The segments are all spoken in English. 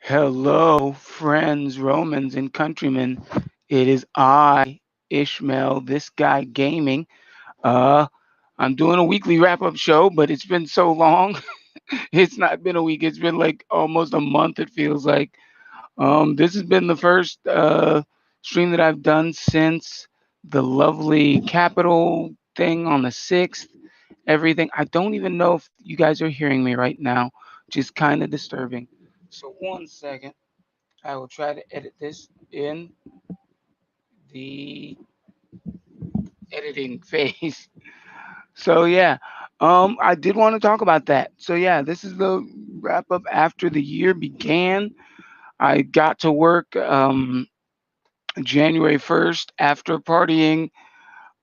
Hello, friends, Romans, and countrymen. It is I, Ishmael, this guy gaming. Uh, I'm doing a weekly wrap up show, but it's been so long. It's not been a week, it's been like almost a month, it feels like. This has been the first stream that I've done since the lovely Capitol thing on the 6th. Everything. I don't even know if you guys are hearing me right now, which is kind of disturbing. So, one second. I will try to edit this in the editing phase. So yeah, I did want to talk about that. So yeah, this is the wrap up after the year began. I got to work January 1st after partying.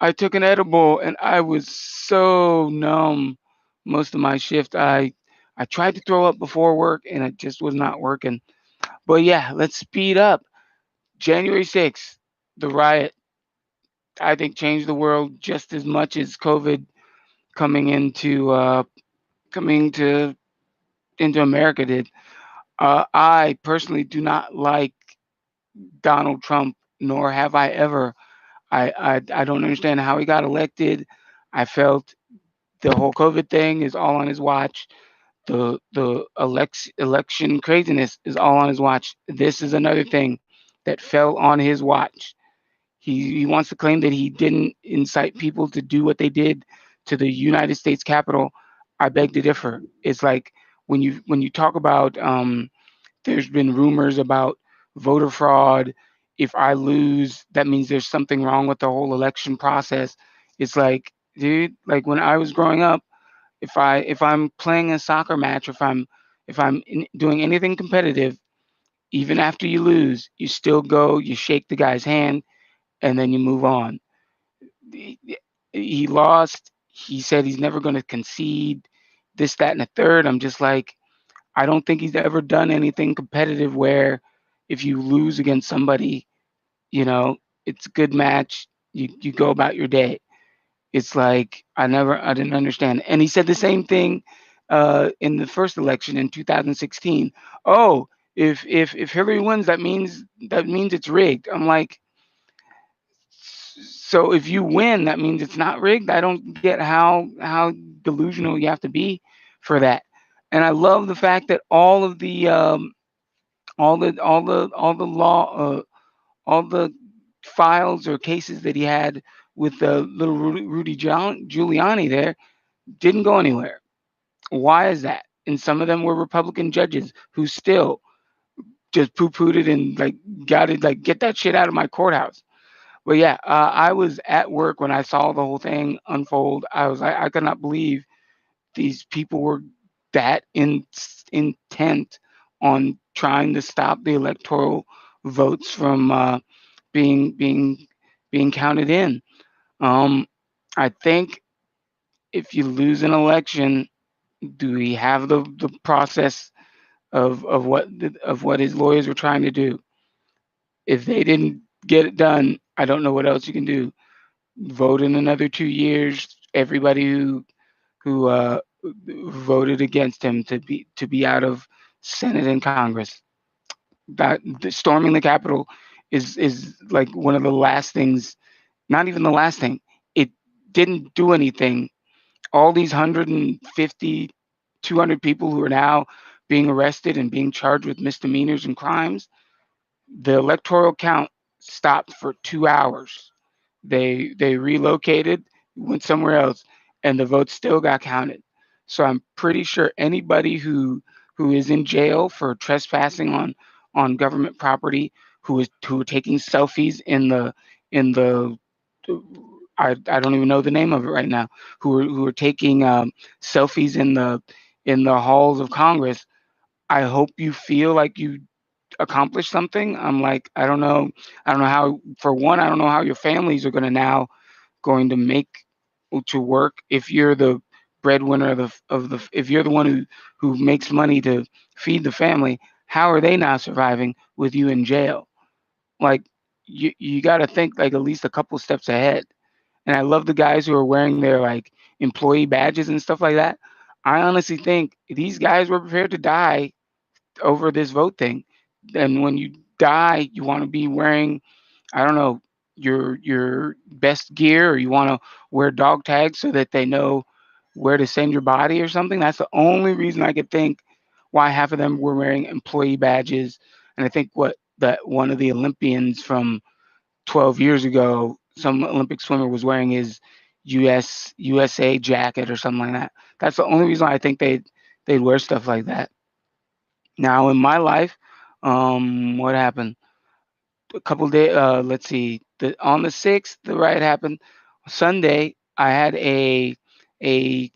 I took an edible and I was so numb most of my shift. I tried to throw up before work and it just was not working. But yeah, let's speed up. January 6th, the riot I think changed the world just as much as COVID coming coming to into America did. I personally do not like Donald Trump, nor have I ever. I don't understand how he got elected. I felt the whole COVID thing is all on his watch. The election craziness is all on his watch. This is another thing that fell on his watch. He wants to claim that he didn't incite people to do what they did to the United States Capitol. I beg to differ. It's like when you talk about there's been rumors about voter fraud. If I lose, that means there's something wrong with the whole election process. It's like, dude, like when I was growing up, if I'm playing a soccer match, if I'm doing anything competitive, even after you lose, you still go, you shake the guy's hand, and then you move on. He, he lost. He said he's never going to concede. This, that, and the third. I'm just like, I don't think he's ever done anything competitive where if you lose against somebody, you know, it's a good match. You go about your day. It's like I didn't understand. And he said the same thing in the first election in 2016. Oh, if Hillary wins, that means it's rigged. I'm like, so if you win, that means it's not rigged. I don't get how delusional you have to be for that. And I love the fact that all the law all the files or cases that he had with the little Rudy Giuliani there didn't go anywhere. Why is that? And some of them were Republican judges who still just poo-pooed it and like got it like get that shit out of my courthouse. But yeah, I was at work when I saw the whole thing unfold. I was like, I could not believe these people were that intent on trying to stop the electoral votes from being being being counted in. Um, I think if you lose an election, do we have the process of what his lawyers were trying to do? If they didn't get it done, I don't know what else you can do. Vote in another 2 years. Everybody who voted against him to be out of Senate and Congress. That storming the Capitol is like one of the last things. Not even the last thing. It didn't do anything. All these 150, 200 people who are now being arrested and being charged with misdemeanors and crimes, the electoral count stopped for 2 hours. They relocated, went somewhere else, and the votes still got counted. So I'm pretty sure anybody who is in jail for trespassing on government property, who are taking selfies in the I don't even know the name of it right now, who are taking selfies in the halls of Congress. I hope you feel like you accomplished something. I'm like, I don't know how. For one, I don't know how your families are going to make to work if you're the breadwinner of the if you're the one who makes money to feed the family. How are they now surviving with you in jail? Like you got to think like at least a couple steps ahead. And I love the guys who are wearing their like employee badges and stuff like that. I honestly think these guys were prepared to die over this vote thing. and when you die, you want to be wearing, I don't know, your best gear, or you want to wear dog tags so that they know where to send your body or something. That's the only reason I could think why half of them were wearing employee badges. And I think what that one of the Olympians from 12 years ago, some Olympic swimmer was wearing his USA jacket or something like that. That's the only reason I think they'd wear stuff like that. Now in my life, what happened? A couple days. Let's see. On the 6th, the riot happened. Sunday, I had a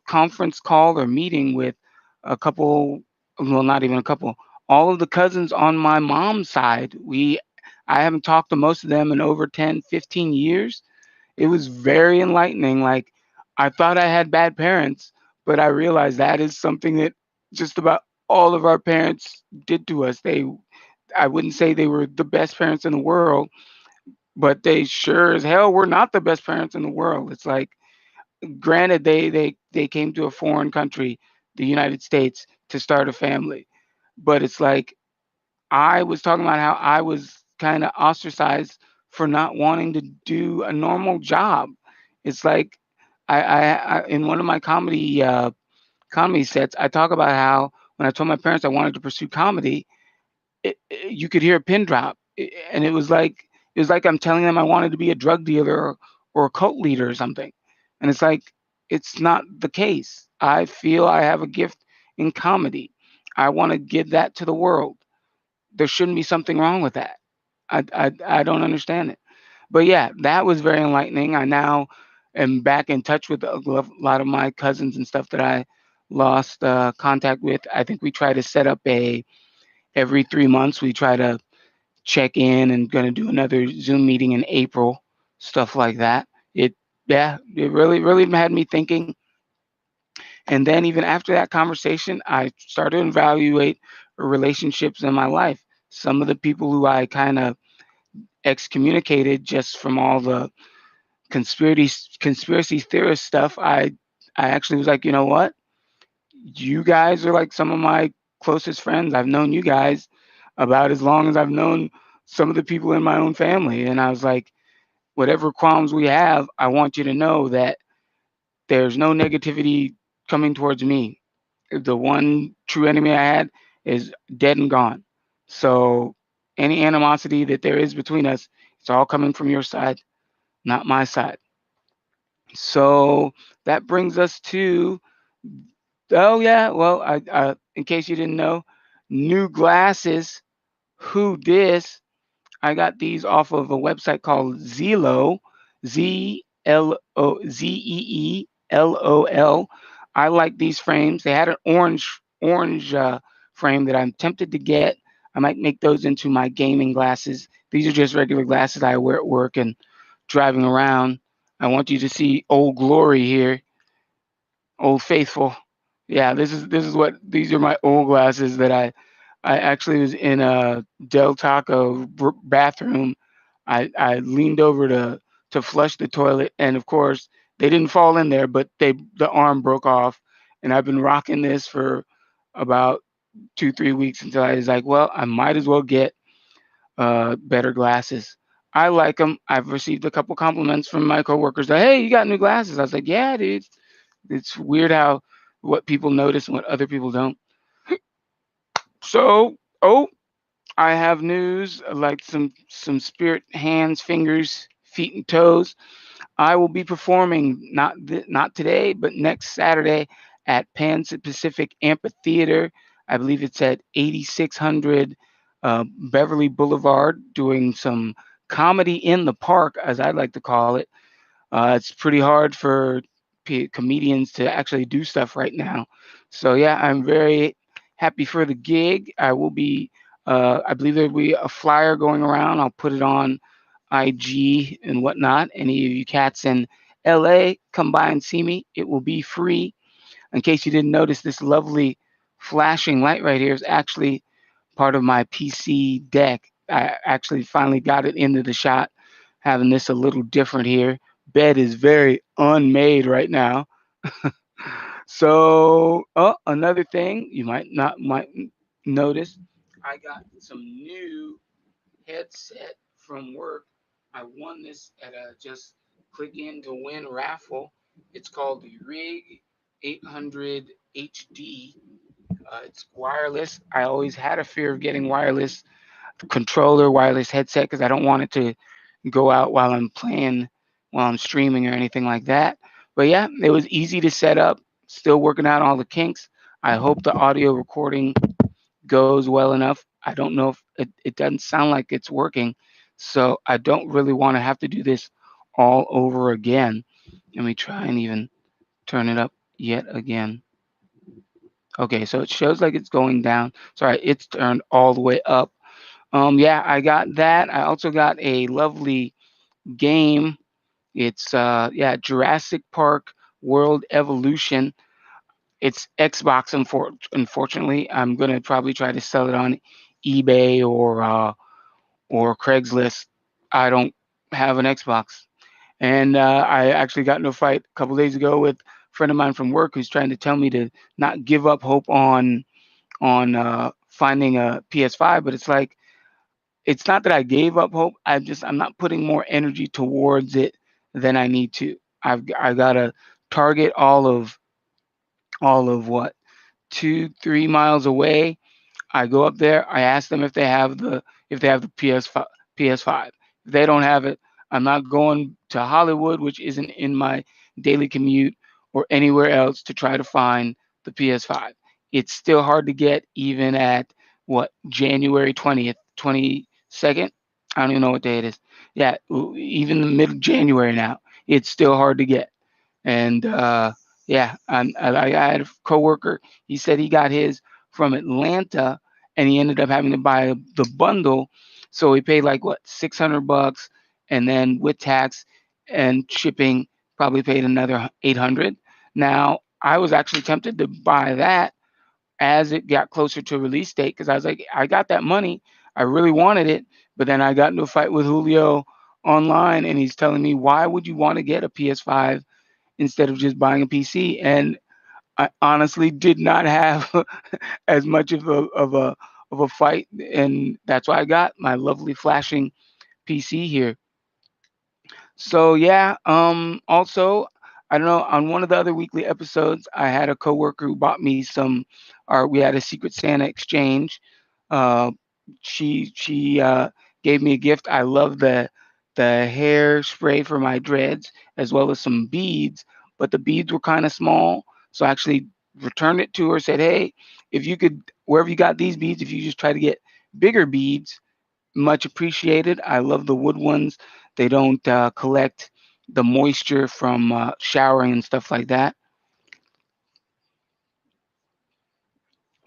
conference call or meeting with a couple. Well, not even a couple. All of the cousins on my mom's side. I haven't talked to most of them in over 10, 15 years. It was very enlightening. Like, I thought I had bad parents, but I realized that is something that just about all of our parents did to us. I wouldn't say they were the best parents in the world, but they sure as hell were not the best parents in the world. It's like, granted, they came to a foreign country, the United States, to start a family, but it's like, I was talking about how I was kind of ostracized for not wanting to do a normal job. It's like, I in one of my comedy sets, I talk about how when I told my parents I wanted to pursue comedy, you could hear a pin drop, and it was like I'm telling them I wanted to be a drug dealer, or a cult leader or something, and it's like, it's not the case. I feel I have a gift in comedy. I want to give that to the world. There shouldn't be something wrong with that. I don't understand it. But yeah, that was very enlightening. I now am back in touch with a lot of my cousins and stuff that I lost contact with. I think we try to set up a every 3 months. We try to check in, and going to do another Zoom meeting in April, stuff like that. It Yeah, it really had me thinking. And then even after that conversation, I started to evaluate relationships in my life. Some of the people who I kind of excommunicated just from all the conspiracy theorist stuff, I actually was like, you know what? You guys are like some of my closest friends. I've known you guys about as long as I've known some of the people in my own family. And I was like, whatever qualms we have, I want you to know that there's no negativity coming towards me. The one true enemy I had is dead and gone. So any animosity that there is between us, it's all coming from your side, not my side. So that brings us to, oh yeah, well, in case you didn't know, new glasses. Who dis? I got these off of a website called Zelo, ZeeLol. I like these frames. They had an orange frame that I'm tempted to get. I might make those into my gaming glasses. These are just regular glasses I wear at work and driving around. I want you to see Old Glory here, Old Faithful. Yeah, this is what these are, my old glasses that I actually was in a Del Taco bathroom. I leaned over to flush the toilet, and of course they didn't fall in there, but the arm broke off, and I've been rocking this for about 2 3 weeks until I was like, well, I might as well get better glasses. I like them. I've received a couple compliments from my coworkers that, hey, you got new glasses. I was like, yeah, dude. It's weird how what people notice and what other people don't. So, oh, I have news, like some spirit hands, fingers, feet, and toes. I will be performing not today, but next Saturday at Pan Pacific Amphitheater. I believe it's at 8600 Beverly Boulevard, doing some comedy in the park, as I like to call it. It's pretty hard for comedians to actually do stuff right now. So yeah, I'm very happy for the gig. I believe there'll be a flyer going around. I'll put it on IG and whatnot. Any of you cats in LA, come by and see me. It will be free. In case you didn't notice, this lovely flashing light right here is actually part of my PC deck. I actually finally got it into the shot, having this a little different here. Bed is very unmade right now. So, oh, another thing you might not might notice, I got some new headset from work. I won this at a just click in to win raffle. It's called the Rig 800 HD. It's wireless. I always had a fear of getting wireless controller, wireless headset because I don't want it to go out while I'm playing, while I'm streaming or anything like that. But yeah, it was easy to set up. Still working out all the kinks. I hope the audio recording goes well enough. I don't know if it doesn't sound like it's working. So I don't really want to have to do this all over again. Let me try and even turn it up yet again. Okay, so it shows like it's going down. Sorry, it's turned all the way up. Yeah, I got that. I also got a lovely game. It's yeah, Jurassic Park World Evolution. It's Xbox. Unfortunately, I'm gonna probably try to sell it on eBay or Craigslist. I don't have an Xbox, and I actually got in a fight a couple days ago with a friend of mine from work who's trying to tell me to not give up hope on finding a PS5. But it's like it's not that I gave up hope. I'm not putting more energy towards it than I need to. I gotta target all of what 2-3 miles away. I go up there. I ask them if they have the PS5. If they don't have it, I'm not going to Hollywood, which isn't in my daily commute, or anywhere else to try to find the PS5. It's still hard to get, even at what January 22nd. I don't even know what day it is. Yeah, even the middle of January now, it's still hard to get. And yeah, I had a coworker. He said he got his from Atlanta, and he ended up having to buy the bundle. So he paid like what $600, and then with tax and shipping, probably paid another 800. Now I was actually tempted to buy that as it got closer to release date because I was like, I got that money, I really wanted it, but then I got into a fight with Julio online, and he's telling me, why would you want to get a PS5 instead of just buying a PC? And I honestly did not have as much of a fight, and that's why I got my lovely flashing PC here. So yeah, also I don't know, on one of the other weekly episodes, I had a coworker who bought me some, or we had a Secret Santa exchange. Uh, she gave me a gift. I love the hair spray for my dreads, as well as some beads, but the beads were kind of small, so I actually returned it to her. Said, hey, if you could, wherever you got these beads, if you just try to get bigger beads, much appreciated. I love the wood ones. They don't collect the moisture from showering and stuff like that.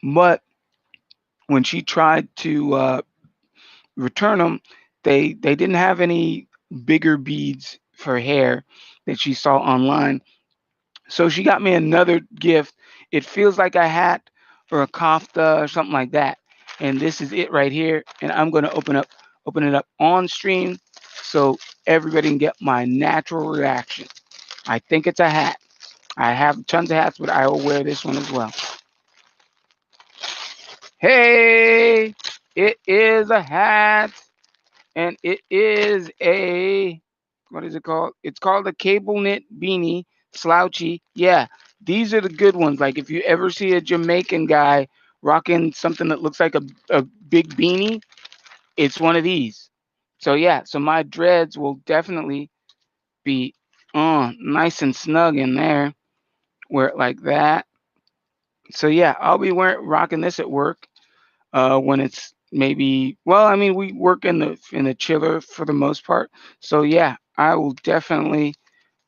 But when she tried to return them, they didn't have any bigger beads for hair that she saw online. So she got me another gift. It feels like a hat or a kafta or something like that. And this is it right here. And I'm going to open it up on stream so everybody can get my natural reaction. I think it's a hat. I have tons of hats, but I will wear this one as well. Hey, it is a hat, and it is a, what is it called? It's called a cable knit beanie, slouchy. Yeah, these are the good ones. Like if you ever see a Jamaican guy rocking something that looks like a big beanie, it's one of these. So yeah, so my dreads will definitely be nice and snug in there. Wear it like that. So yeah, I'll be wearing rocking this at work. When it's maybe, well, I mean, we work in the chiller for the most part. So yeah, I will definitely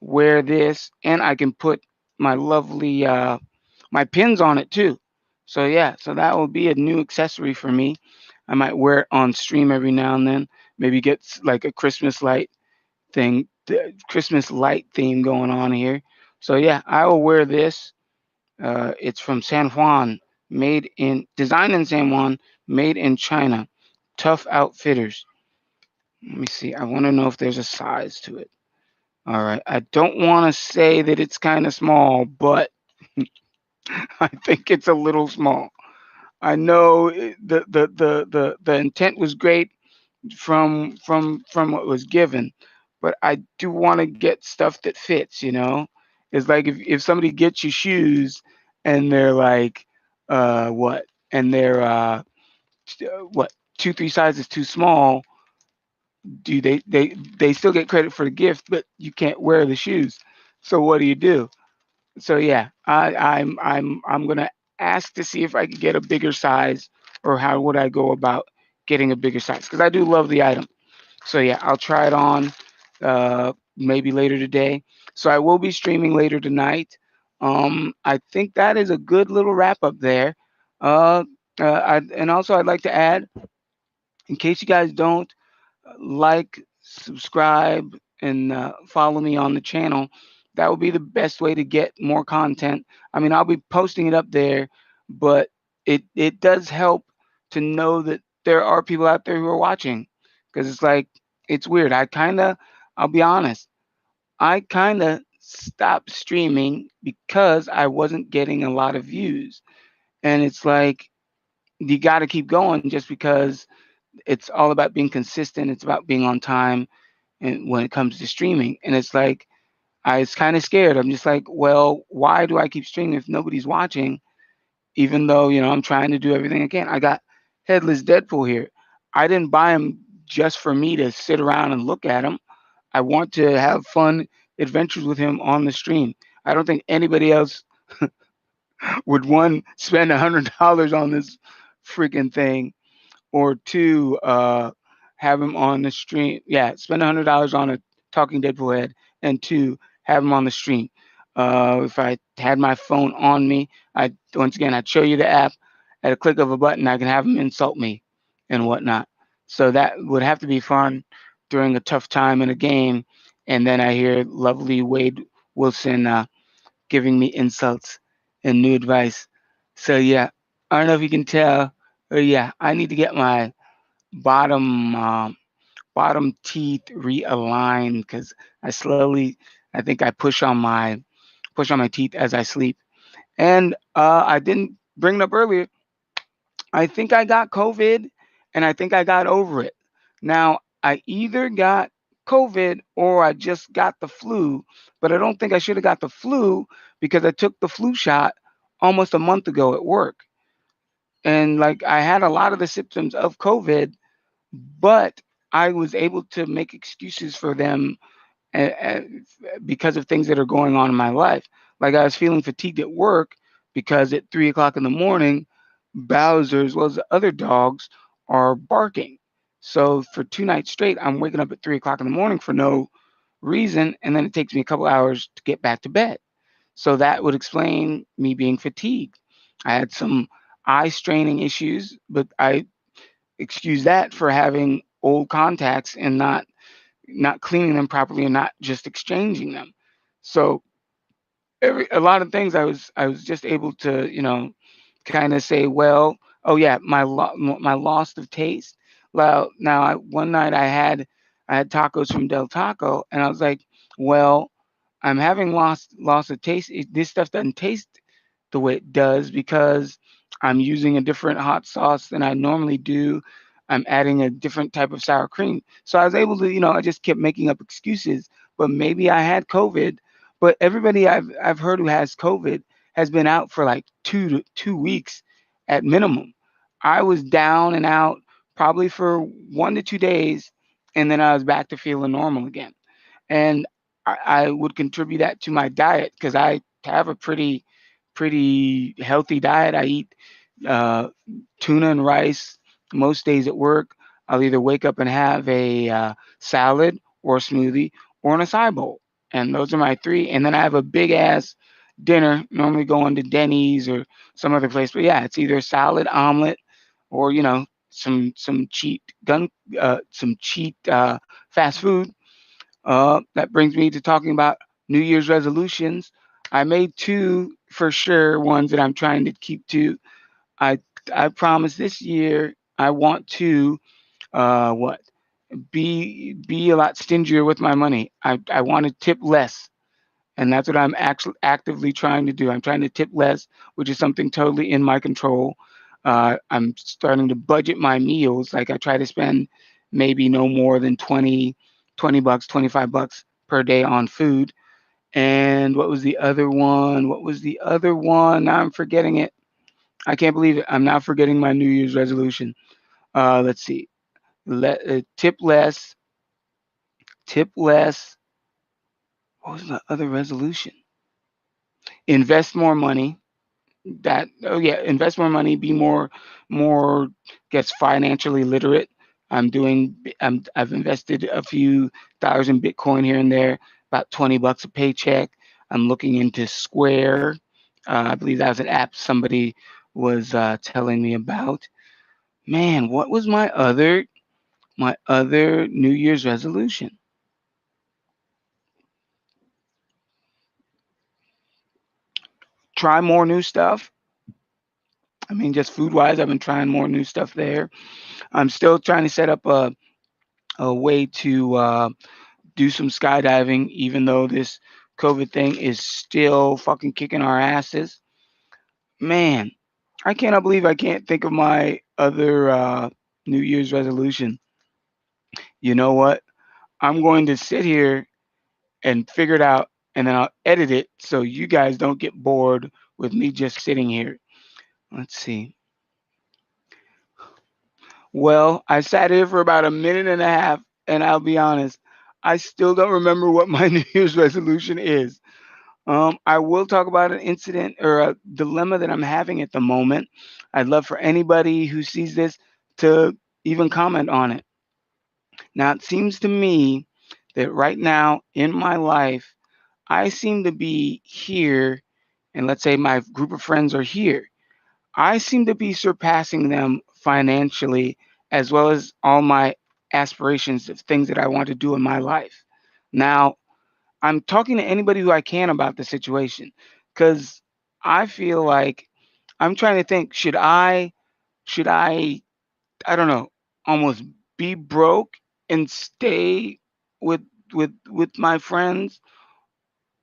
wear this, and I can put my lovely my pins on it too. So yeah, so that will be a new accessory for me. I might wear it on stream every now and then. Maybe get like a Christmas light theme going on here. So yeah, I will wear this. It's from San Juan, designed in San Juan, made in China. Tough Outfitters. Let me see. I want to know if there's a size to it. All right. I don't want to say that it's kind of small, but I think it's a little small. I know the intent was great from what was given, but I do want to get stuff that fits. It's like if somebody gets you shoes and they're like, what, and they're what, 2 3 sizes too small. Do they still get credit for the gift, but you can't wear the shoes. So what do you do? So yeah, I'm gonna ask to see if I could get a bigger size, or how would I go about getting a bigger size? Because I do love the item. So yeah, I'll try it on maybe later today. So I will be streaming later tonight. I think that is a good little wrap up there. Uh, and also I'd like to add, in case you guys don't like, subscribe, and follow me on the channel. That would be the best way to get more content. I mean, I'll be posting it up there, but it does help to know that there are people out there who are watching. Because it's like, it's weird. I'll be honest, I kind of stopped streaming because I wasn't getting a lot of views. And it's like, you got to keep going, just because it's all about being consistent. It's about being on time, and when it comes to streaming. And it's like, I was kind of scared. I'm just like, well, why do I keep streaming if nobody's watching? Even though, I'm trying to do everything I can. I got Headless Deadpool here. I didn't buy him just for me to sit around and look at him. I want to have fun adventures with him on the stream. I don't think anybody else would, one, spend $100 on this freaking thing, or two, have him on the stream. Yeah, spend $100 on a talking Deadpool head, and two, have him on the stream. If I had my phone on me, I'd show you the app. At a click of a button, I can have him insult me and whatnot. So that would have to be fun during a tough time in a game, and then I hear lovely Wade Wilson giving me insults and new advice. So yeah, I don't know if you can tell, but yeah, I need to get my bottom bottom teeth realigned, because I think I push on my teeth as I sleep. And I didn't bring it up earlier. I think I got COVID, and I think I got over it. Now, I either got COVID or I just got the flu, but I don't think I should have got the flu, because I took the flu shot almost a month ago at work. And like, I had a lot of the symptoms of COVID, but I was able to make excuses for them, because of things that are going on in my life. Like, I was feeling fatigued at work because at 3 o'clock in the morning, Bowser, as well as the other dogs, are barking. So for 2 nights straight, I'm waking up at 3 o'clock in the morning for no reason, and then it takes me a couple hours to get back to bed. So that would explain me being fatigued. I had some eye straining issues, but I excuse that for having old contacts and not cleaning them properly and not just exchanging them. So a lot of things I was just able to, kind of say, well, oh yeah, my loss of taste. Well, now one night I had tacos from Del Taco, and I was like, well, I'm having loss of taste. This stuff doesn't taste the way it does, because I'm using a different hot sauce than I normally do. I'm adding a different type of sour cream. So I was able to, I just kept making up excuses. But maybe I had COVID. But everybody I've heard who has COVID has been out for like 2 weeks at minimum. I was down and out probably for 1 to 2 days, and then I was back to feeling normal again. And I would contribute that to my diet, because I have a pretty healthy diet. I eat uh, tuna and rice most days at work. I'll either wake up and have a salad or a smoothie or an acai bowl, and those are my three. And then I have a big ass dinner, normally going to Denny's or some other place. But yeah, it's either salad, omelet, or some cheat fast food. That brings me to talking about New Year's resolutions. I made two for sure, ones that I'm trying to keep to. I I promise this year I want to what be a lot stingier with my money. I want to tip less, and that's what I'm actually actively trying to do. I'm trying to tip less, which is something totally in my control. I'm starting to budget my meals. Like I try to spend maybe no more than 20 bucks, 25 bucks per day on food. And what was the other one? What was the other one? Now I'm forgetting it. I can't believe it. I'm now forgetting my New Year's resolution. Let's see. Tip less, tip less. What was my other resolution? Invest more money. Invest more money, be more gets financially literate. I've invested a few dollars in Bitcoin here and there, about 20 bucks a paycheck. I'm looking into Square. I believe that was an app somebody was telling me about. Man, what was my other New Year's resolution? Try more new stuff. I mean, just food wise, I've been trying more new stuff there. I'm still trying to set up a way to do some skydiving, even though this COVID thing is still fucking kicking our asses. Man, I cannot believe I can't think of my other New Year's resolution. You know what? I'm going to sit here and figure it out, and then I'll edit it so you guys don't get bored with me just sitting here. Let's see. Well, I sat here for about a minute and a half, and I'll be honest, I still don't remember what my New Year's resolution is. I will talk about an incident or a dilemma that I'm having at the moment. I'd love for anybody who sees this to even comment on it. Now, it seems to me that right now in my life, I seem to be here, and let's say my group of friends are here. I seem to be surpassing them financially as well as all my aspirations of things that I want to do in my life. Now, I'm talking to anybody who I can about the situation because I feel like I'm trying to think should I don't know, almost be broke and stay with with my friends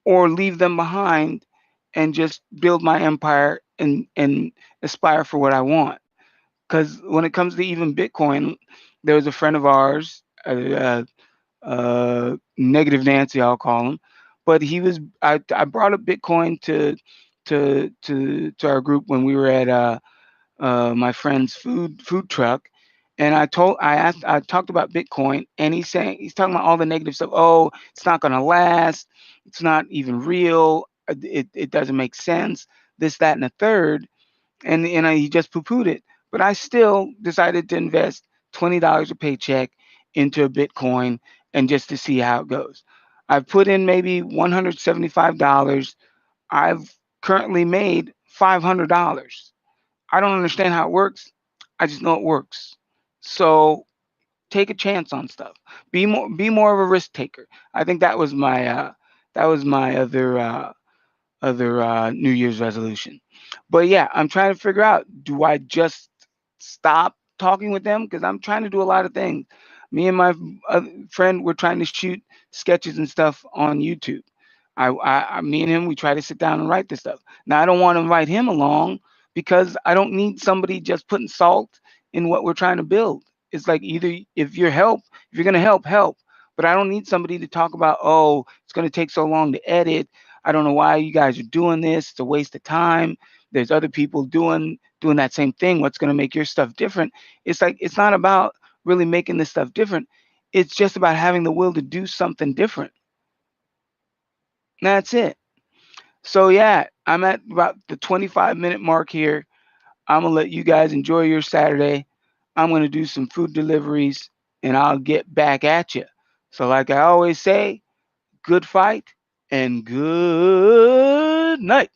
or leave them behind and just build my empire and aspire for what I want. Because when it comes to even Bitcoin, there was a friend of ours, Negative Nancy, I'll call him. But I brought up Bitcoin to our group when we were at my friend's food truck, and I talked about Bitcoin, and he's talking about all the negative stuff. Oh, it's not gonna last. It's not even real. It doesn't make sense. This, that, and the third, he just poo pooed it. But I still decided to invest $20 a paycheck into a Bitcoin and just to see how it goes. I've put in maybe $175. I've currently made $500. I don't understand how it works. I just know it works. So take a chance on stuff. Be more of a risk taker. I think that was my other New Year's resolution. But yeah, I'm trying to figure out, do I just stop talking with them? Because I'm trying to do a lot of things. Me and my friend, we're trying to shoot sketches and stuff on YouTube. Me and him, we try to sit down and write this stuff. Now, I don't want to invite him along because I don't need somebody just putting salt in what we're trying to build. It's like either if you're gonna help, help. But I don't need somebody to talk about, oh, it's gonna take so long to edit. I don't know why you guys are doing this. It's a waste of time. There's other people doing that same thing. What's gonna make your stuff different? It's like it's not about really making this stuff different. It's just about having the will to do something different. That's it. So yeah, I'm at about the 25-minute mark here. I'm gonna let you guys enjoy your Saturday. I'm gonna do some food deliveries and I'll get back at you. So like I always say, good fight and good night.